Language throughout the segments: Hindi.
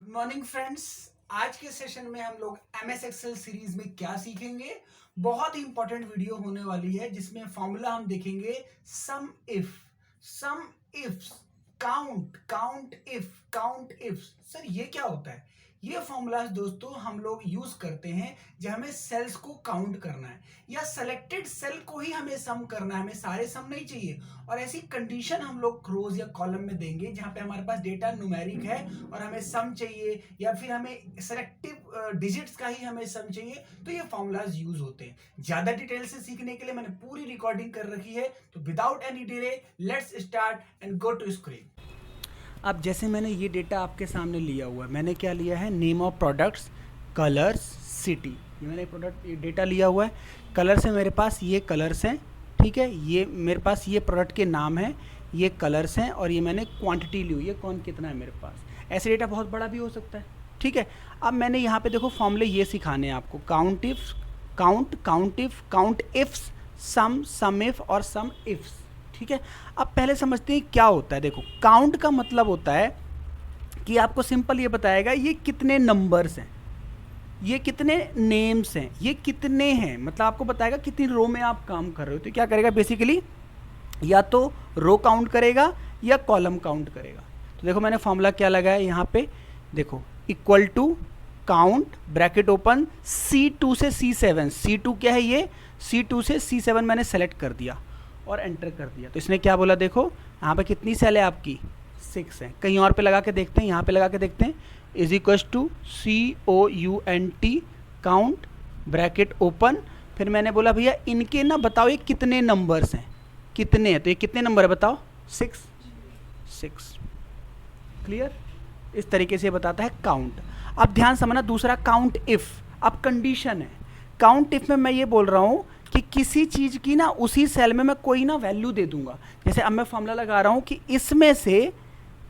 Morning friends. आज के सेशन में हम लोग एमएस एक्सेल सीरीज में क्या सीखेंगे। बहुत ही इंपॉर्टेंट वीडियो होने वाली है जिसमें फॉर्मूला हम देखेंगे सम इफ्स, काउंट इफ्स। सर ये क्या होता है? ये फॉर्मूलाज दोस्तों हम लोग यूज करते हैं जब हमें सेल्स को काउंट करना है या सेलेक्टेड सेल को ही हमें सम करना है, हमें सारे सम नहीं चाहिए। और ऐसी कंडीशन हम लोग रोज या कॉलम में देंगे जहां पे हमारे पास डेटा न्यूमेरिक है और हमें सम चाहिए या फिर हमें सेलेक्टिव डिजिट्स का ही हमें सम चाहिए, तो ये फॉर्मूलाज यूज होते हैं। ज्यादा डिटेल से सीखने के लिए मैंने पूरी रिकॉर्डिंग कर रखी है, तो without any delay let's start and go to screen. अब जैसे मैंने ये डेटा आपके सामने लिया हुआ है, मैंने क्या लिया है, name of products, colours, city. ये मैंने प्रोडक्ट डेटा लिया हुआ है। कलर से मेरे पास ये कलर्स हैं, ठीक है, ये मेरे पास ये प्रोडक्ट के नाम है, ये कलर्स हैं और ये मैंने क्वांटिटी ली हुई है, कौन कितना है मेरे पास। ऐसे डेटा बहुत बड़ा भी हो सकता है, ठीक है। अब मैंने यहाँ पे देखो फॉर्मूले ये सिखाने हैं आपको, काउंट इफ्स, सम इफ और सम इफ्स, ठीक है। अब पहले समझते हैं क्या होता है। देखो काउंट का मतलब होता है कि आपको सिंपल ये बताएगा ये कितने नंबर्स हैं, ये कितने नेम्स हैं, ये कितने हैं, मतलब आपको बताएगा कितनी रो में आप काम कर रहे हो। तो क्या करेगा बेसिकली, या तो रो काउंट करेगा या कॉलम काउंट करेगा। तो देखो मैंने फॉर्मूला क्या लगाया यहाँ पे, देखो equal to count bracket open C2 से C7। C2 क्या है, ये C2 से C7 मैंने सेलेक्ट कर दिया और एंटर कर दिया। तो इसने क्या बोला, देखो यहाँ पे कितनी सेल है आपकी, 6 है। कहीं और पे लगा के देखते हैं, यहाँ पे लगा के देखते हैं, is equal to COUNT count bracket open. फिर मैंने बोला भैया इनके ना बताओ ये कितने नंबर्स हैं, कितने हैं, तो ये कितने नंबर है बताओ, 6। क्लियर? इस तरीके से बताता है काउंट। अब ध्यान समझना दूसरा काउंट इफ। अब कंडीशन है, काउंट इफ में मैं ये बोल रहा हूँ कि किसी चीज़ की ना उसी सेल में मैं कोई ना वैल्यू दे दूंगा। जैसे अब मैं फॉर्मूला लगा रहा हूँ कि इसमें से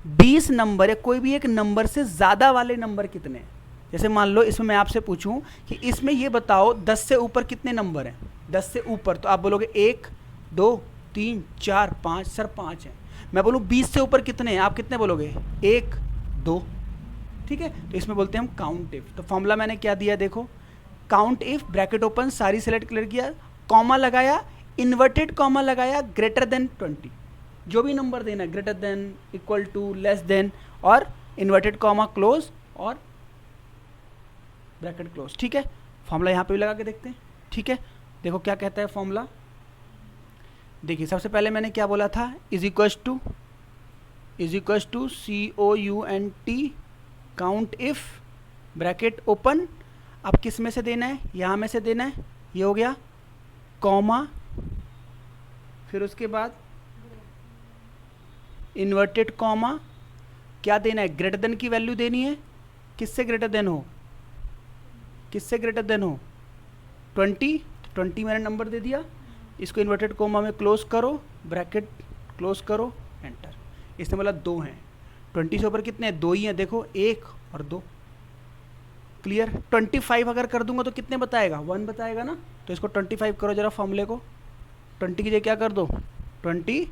20 नंबर या कोई भी एक नंबर से ज़्यादा वाले नंबर कितने हैं। जैसे मान लो इसमें मैं आपसे पूछूं कि इसमें ये बताओ 10 से ऊपर कितने नंबर हैं, 10 से ऊपर, तो आप बोलोगे 1 2 3 4 5, सर 5 हैं। मैं बोलूँ 20 से ऊपर कितने हैं, आप कितने बोलोगे, 1 2, ठीक है। तो इसमें बोलते हैं हम काउंट इफ। तो फॉर्मूला मैंने क्या दिया, देखो काउंट इफ ब्रैकेट ओपन, सारी सेलेक्ट क्लियर किया, कॉमा लगाया, इन्वर्टेड कॉमा लगाया, ग्रेटर देन 20, जो भी नंबर देना है, greater than, equal to, less than, और इन्वर्टेड कॉमा क्लोज और ब्रैकेट क्लोज, ठीक है। फॉर्मूला यहाँ पे भी लगा के देखते हैं, ठीक है। देखो क्या कहता है फॉर्मूला, देखिए सबसे पहले मैंने क्या बोला था, is equal to COUNT count if bracket open. अब किस में से देना है, यहाँ में से देना है, ये हो गया, कॉमा, फिर उसके बाद इन्वर्टेड कॉमा, क्या देना है, ग्रेटर देन की वैल्यू देनी है, किससे ग्रेटर देन हो, 20 मैंने नंबर दे दिया। इसको इन्वर्टेड कॉमा में क्लोज करो, ब्रैकेट क्लोज करो, एंटर। इसने बोला 2 हैं, 20 से ऊपर कितने हैं, 2 ही हैं, देखो 1 और 2। क्लियर? 25 अगर कर दूंगा तो कितने बताएगा, 1 बताएगा ना। तो इसको 25 करो जरा, फॉर्मूले को 20 की जगह क्या कर दो, 25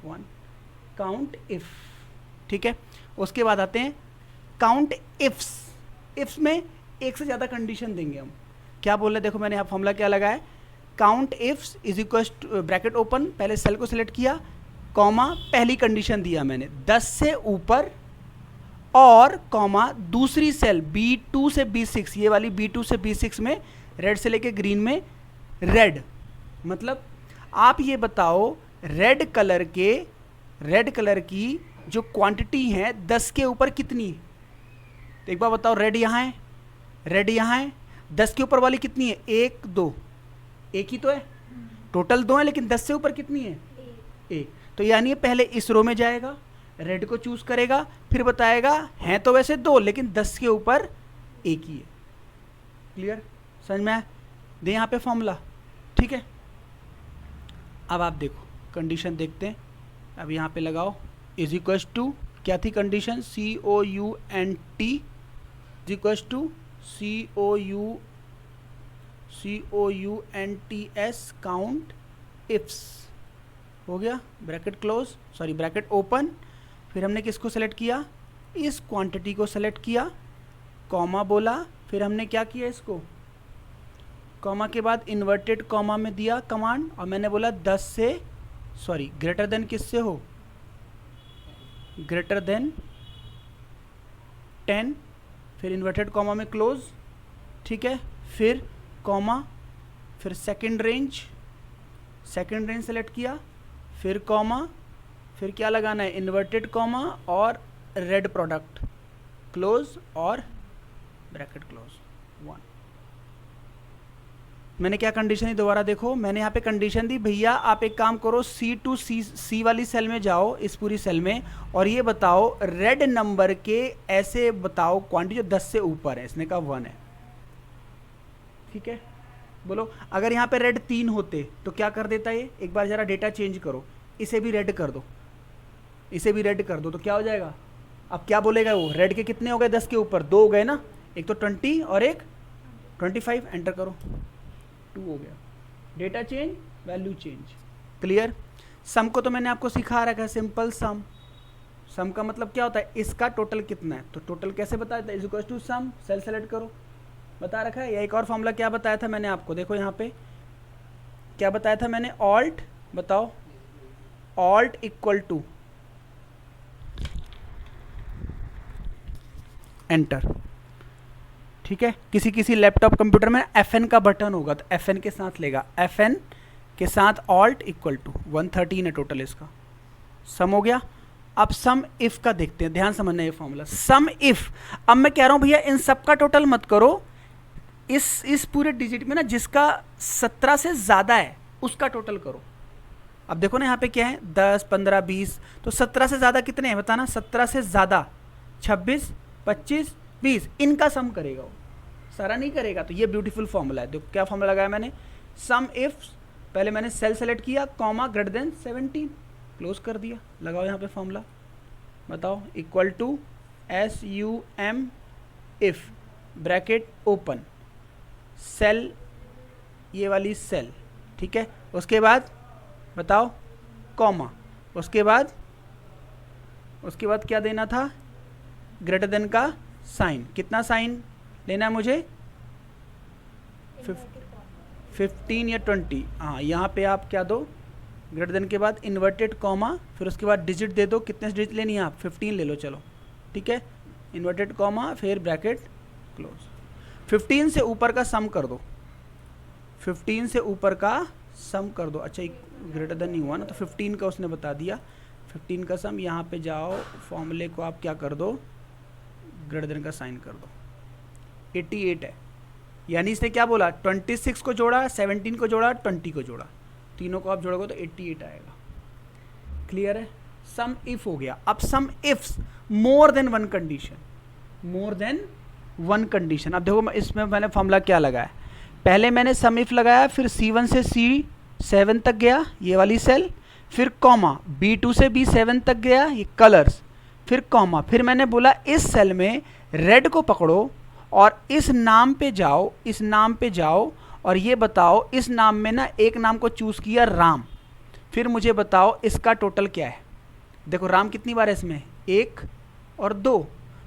1 काउंट इफ, ठीक है। उसके बाद आते हैं काउंट इफ्स। इफ्स में एक से ज़्यादा कंडीशन देंगे हम। क्या बोल रहे, देखो मैंने यहाँ फॉर्मूला क्या लगाया, count ifs is equal bracket open, पहले सेल को सिलेक्ट किया, कॉमा, पहली कंडीशन दिया मैंने 10 से ऊपर, और कॉमा दूसरी सेल B2 से B6, ये वाली B2 से B6 में रेड से लेके ग्रीन में रेड, मतलब आप ये बताओ रेड कलर की जो क्वांटिटी है 10 के ऊपर कितनी है। तो एक बार बताओ, रेड यहाँ है, रेड यहाँ है, 10 के ऊपर वाली कितनी है, 1 2, एक ही तो है, टोटल 2 है, लेकिन 10 से ऊपर कितनी है, 1। तो यानी पहले इस रो में जाएगा, रेड को चूज करेगा, फिर बताएगा हैं तो वैसे 2 लेकिन 10 के ऊपर 1 ही है। क्लियर? समझ में आया? दे यहाँ पे फॉर्मूला, ठीक है। अब आप देखो कंडीशन देखते हैं, अब यहाँ पे लगाओ, इज इक्वल टू, क्या थी condition, COUNT is equal to COUNTS count ifs, हो गया, bracket close, sorry bracket open. फिर हमने किसको सेलेक्ट किया, इस क्वांटिटी को सेलेक्ट किया, कॉमा बोला, फिर हमने क्या किया, इसको कॉमा के बाद इन्वर्टेड कॉमा में दिया कमांड, और मैंने बोला 10 से ग्रेटर देन किससे हो, ग्रेटर देन 10, फिर इन्वर्टेड कॉमा में क्लोज, ठीक है, फिर कॉमा, फिर सेकंड रेंज सेलेक्ट किया, फिर कॉमा, फिर क्या लगाना है, इन्वर्टेड कॉमा और रेड प्रोडक्ट, क्लोज और ब्रैकेट क्लोज 1। मैंने क्या कंडीशन दी, दोबारा देखो, मैंने यहाँ पे कंडीशन दी, भैया आप एक काम करो, C वाली सेल में जाओ, इस पूरी सेल में, और ये बताओ रेड नंबर के ऐसे बताओ क्वांटिटी जो 10 से ऊपर है। इसने कहा 1 है, ठीक है, बोलो अगर यहाँ पे रेड 3 होते तो क्या कर देता ये, एक बार जरा डेटा चेंज करो, इसे भी रेड कर दो, इसे भी रेड कर दो, तो क्या हो जाएगा, अब क्या बोलेगा वो, रेड के कितने हो गए 10 के ऊपर, 2 हो गए ना, एक तो 20 और एक 25, एंटर करो, 2 हो गया, data change, value change, clear. Sum को तो मैंने आपको सिखा रखा है, सिंपल सम, सम का मतलब क्या होता है, इसका टोटल कितना है, तो टोटल कैसे बताया था, is equal to sum, cell select करो, बता रखा है। या एक और फॉर्मूला क्या बताया था मैंने आपको, देखो यहाँ पे क्या बताया था मैंने, ऑल्ट, बताओ, ऑल्ट इक्वल टू एंटर, ठीक है। किसी किसी लैपटॉप कंप्यूटर में FN का बटन होगा तो FN के साथ लेगा, FN के साथ ऑल्ट इक्वल टू 113 है टोटल इसका, सम हो गया। अब सम इफ का देखते हैं, ध्यान समझना ये फॉर्मूला, सम इफ, अब मैं कह रहा हूं भैया इन सब का टोटल मत करो, इस पूरे डिजिट में ना जिसका 17 से ज्यादा है उसका टोटल करो। अब देखो ना यहाँ पे क्या है, 10, 15, 20, तो 17 से ज्यादा कितने हैं बताना, 17 से ज्यादा 26, 25, 20, इनका सम करेगा वो, सारा नहीं करेगा। तो ये ब्यूटीफुल फॉर्मूला है, देखो क्या फॉर्मूला लगाया मैंने, सम इफ, पहले मैंने सेल सेलेक्ट किया, कॉमा ग्रेटर देन 17, क्लोज कर दिया, लगाओ यहाँ पे फॉर्मूला, बताओ, equal to SUM if, bracket open, cell, ये वाली सेल, ठीक है, उसके बाद बताओ कॉमा, उसके बाद क्या देना था, ग्रेटर देन का साइन, कितना साइन लेना है मुझे, 15 या 20, हाँ यहाँ पे आप क्या दो, ग्रेटर देन के बाद इन्वर्टेड कॉमा, फिर उसके बाद डिजिट दे दो, कितने डिजिट लेनी है आप, 15 ले लो, चलो ठीक है, इन्वर्टेड कॉमा, फिर ब्रैकेट क्लोज, 15 से ऊपर का सम कर दो, 15 से ऊपर का सम कर दो, अच्छा ग्रेटर देन नहीं हुआ ना, तो 15 का उसने बता दिया, 15 का सम, यहाँ पे जाओ फॉर्मूले को आप क्या कर दो, ग्रेटर देन का साइन कर दो, 88 है, यानी इसने क्या बोला, 26 को जोड़ा, 17 को जोड़ा, 20 को जोड़ा, तीनों को आप जोड़ोगे तो 88 आएगा, क्लियर है। सम इफ हो गया। अब सम ifs more than one condition, more than one condition. अब देखो इसमें मैंने फॉर्मूला क्या लगाया, पहले मैंने सम इफ लगाया, फिर C1 से C7 तक गया, ये वाली सेल, फिर कॉमा, B2 से B7 तक गया, ये कलर्स, फिर कॉमा, फिर मैंने बोला इस सेल में रेड को पकड़ो और इस नाम पे जाओ, इस नाम पे जाओ और ये बताओ, इस नाम में ना एक नाम को चूज किया राम, फिर मुझे बताओ इसका टोटल क्या है। देखो राम कितनी बार है इसमें, 1 और 2,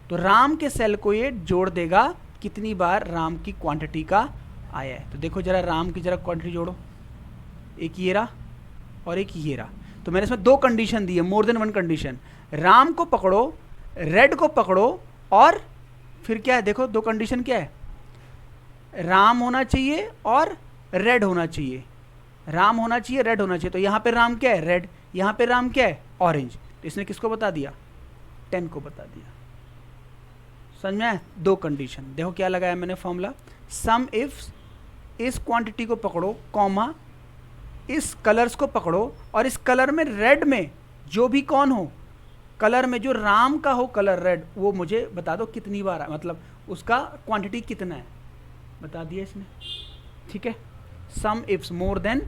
तो राम के सेल को ये जोड़ देगा कितनी बार राम की क्वांटिटी का आया है। तो देखो जरा राम की जरा क्वांटिटी जोड़ो, एक ये रहा और एक ये रहा, तो मैंने इसमें 2 कंडीशन दी है, more than one condition, Ram को पकड़ो, रेड को पकड़ो, और फिर क्या है, देखो 2 कंडीशन क्या है, राम होना चाहिए और रेड होना चाहिए, राम होना चाहिए, रेड होना चाहिए। तो यहाँ पे राम क्या है, रेड, यहाँ पे राम क्या है, ऑरेंज, तो इसने किसको बता दिया, 10 को बता दिया, समझ में आया। 2 कंडीशन, देखो क्या लगाया मैंने फॉर्मूला, सम इफ, इस क्वांटिटी को पकड़ो, कॉमा, इस कलर्स को पकड़ो और इस कलर में रेड में जो भी कौन हो, कलर में जो राम का हो कलर रेड, वो मुझे बता दो कितनी बार, मतलब उसका क्वांटिटी कितना है, बता दिया इसने, ठीक है। सम ifs more than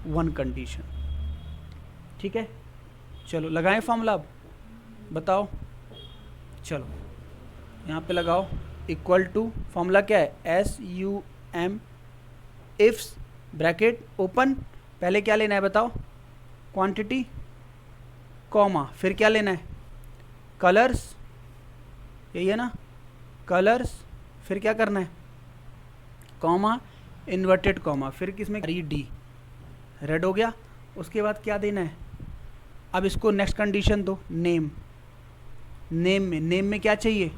one condition, ठीक है। चलो लगाएं फॉर्मूला, अब बताओ, चलो यहाँ पे लगाओ, इक्वल टू, फॉर्मूला क्या है, SUM इफ्स, ब्रैकेट ओपन, पहले क्या लेना है बताओ, क्वांटिटी, कॉमा, फिर क्या लेना है, कलर्स, यही है ना, कलर्स, फिर क्या करना है, कॉमा, इन्वर्टेड कॉमा, फिर किसमें डी, रेड हो गया। उसके बाद क्या देना है, अब इसको नेक्स्ट कंडीशन दो, नेम, नेम में क्या चाहिए,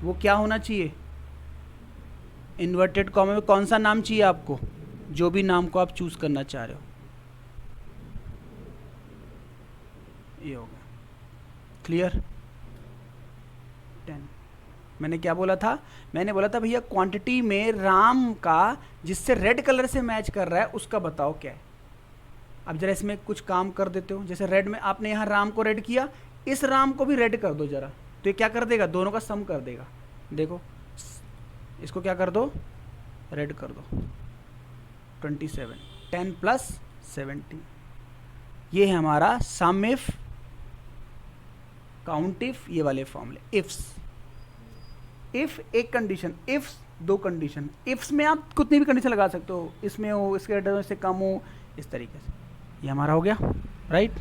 वो क्या होना चाहिए, इन्वर्टेड कॉमा में कौन सा नाम चाहिए आपको, जो भी नाम को आप चूज करना चाह रहे हो। ये हो गया क्लियर। 10, मैंने क्या बोला था, मैंने बोला था भैया क्वांटिटी में राम का जिससे रेड कलर से मैच कर रहा है उसका बताओ क्या है। अब जरा इसमें कुछ काम कर देते हो, जैसे रेड में आपने यहाँ राम को रेड किया, इस राम को भी रेड कर दो जरा, तो ये क्या कर देगा, दोनों का सम कर देगा। देखो इसको क्या कर दो, रेड कर दो, 27, 10 प्लस 17, ये है हमारा सम इफ, काउंट इफ, ये वाले फॉर्मूले। इफ एक कंडीशन, इफ्स दो कंडीशन, इफ्स में आप कितनी भी कंडीशन लगा सकते हो, इसमें हो, इसके से कम हो, इस तरीके से। ये हमारा हो गया राइट।